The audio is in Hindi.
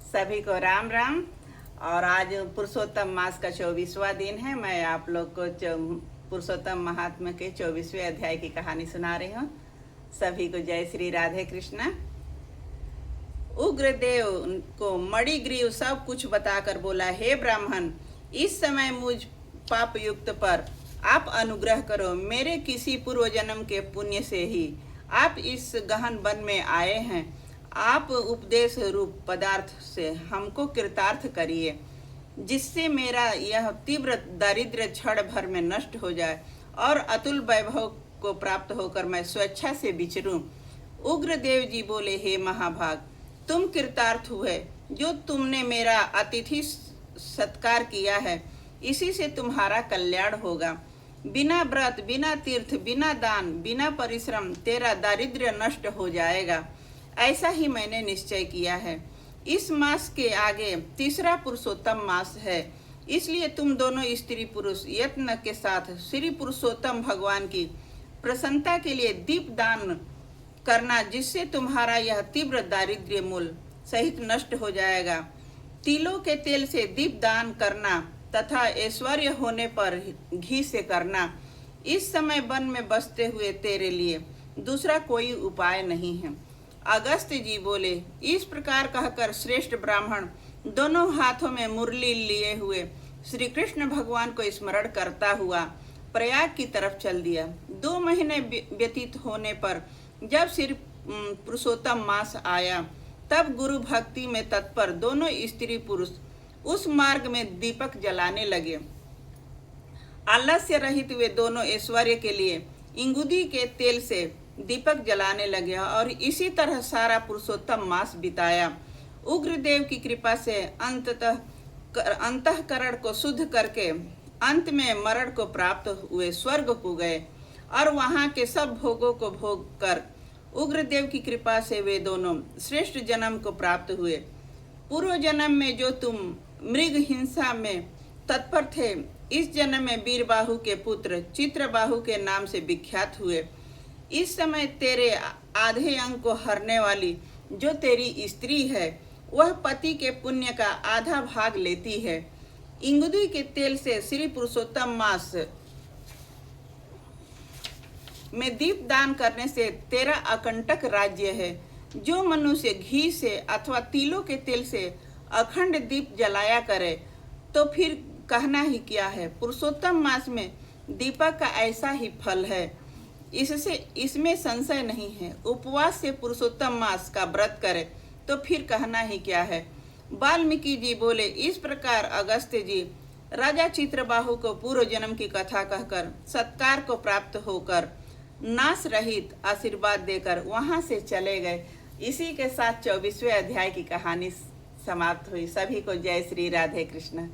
सभी को राम राम। और आज पुरुषोत्तम मास का 24वां दिन है। मैं आप लोग को पुरुषोत्तम महात्मा के 24वें अध्याय की कहानी सुना रही हूँ। सभी को जय श्री राधे कृष्णा। उग्रदेव को मणिग्रीव सब कुछ बताकर बोला, हे ब्राह्मण, इस समय मुझ पाप युक्त पर आप अनुग्रह करो। मेरे किसी पूर्व जन्म के पुण्य से ही आप इस गहन वन में आए हैं। आप उपदेश रूप पदार्थ से हमको कृतार्थ करिए, जिससे मेरा यह तीव्र दारिद्र्य क्षण भर में नष्ट हो जाए और अतुल वैभव को प्राप्त होकर मैं स्वेच्छा से विचरूं। उग्रदेव जी बोले, हे महाभाग, तुम कृतार्थ हुए। जो तुमने मेरा अतिथि सत्कार किया है, इसी से तुम्हारा कल्याण होगा। बिना व्रत, बिना तीर्थ, बिना दान, बिना परिश्रम तेरा दारिद्र्य नष्ट हो जाएगा। ऐसा ही मैंने निश्चय किया है। इस मास के आगे तीसरा पुरुषोत्तम मास है, इसलिए तुम दोनों स्त्री पुरुष यत्न के साथ श्री पुरुषोत्तम भगवान की प्रसन्नता के लिए दीप दान करना, जिससे तुम्हारा यह तीव्र दारिद्र्य मूल सहित नष्ट हो जाएगा। तिलों के तेल से दीप दान करना तथा ऐश्वर्य होने पर घी से करना। इस समय वन में बसते हुए तेरे लिए दूसरा कोई उपाय नहीं है। अगस्त्य जी बोले, इस प्रकार कहकर श्रेष्ठ ब्राह्मण दोनों हाथों में मुरली लिए हुए श्री कृष्ण भगवान को स्मरण करता हुआ प्रयाग की तरफ चल दिया। 2 महीने व्यतीत होने पर जब श्री पुरुषोत्तम मास आया, तब गुरु भक्ति में तत्पर दोनों स्त्री पुरुष उस मार्ग में दीपक जलाने लगे। आलस्य रहित वे दोनों ऐश्वर्य के लिए इंगुदी के तेल से दीपक जलाने लगे और इसी तरह सारा पुरुषोत्तम मास बिताया। उग्रदेव की कृपा से अंतःकरण को शुद्ध करके अंत में मरण को प्राप्त हुए स्वर्ग को गए और वहां के सब भोगों को भोग कर उग्रदेव की कृपा से वे दोनों श्रेष्ठ जन्म को प्राप्त हुए। पूर्व जन्म में जो तुम मृग हिंसा में तत्पर थे, इस जन्म में वीरबाहु के पुत्र चित्रबाहु के नाम से विख्यात हुए। इस समय तेरे आधे अंग को हरने वाली जो तेरी स्त्री है, वह पति के पुण्य का आधा भाग लेती है। इंगुदी के तेल से श्री पुरुषोत्तम मास में दीप दान करने से तेरा अकंटक राज्य है। जो मनुष्य घी से अथवा तिलों के तेल से अखंड दीप जलाया करे, तो फिर कहना ही क्या है। पुरुषोत्तम मास में दीपक का ऐसा ही फल है, इसमें संशय नहीं है। उपवास से पुरुषोत्तम मास का व्रत करे तो फिर कहना ही क्या है। वाल्मीकि जी बोले, इस प्रकार अगस्त्य जी राजा चित्रबाहु को पूर्व जन्म की कथा कहकर सत्कार को प्राप्त होकर नाश रहित आशीर्वाद देकर वहां से चले गए। इसी के साथ 24वें अध्याय की कहानी समाप्त हुई। सभी को जय श्री राधे कृष्ण।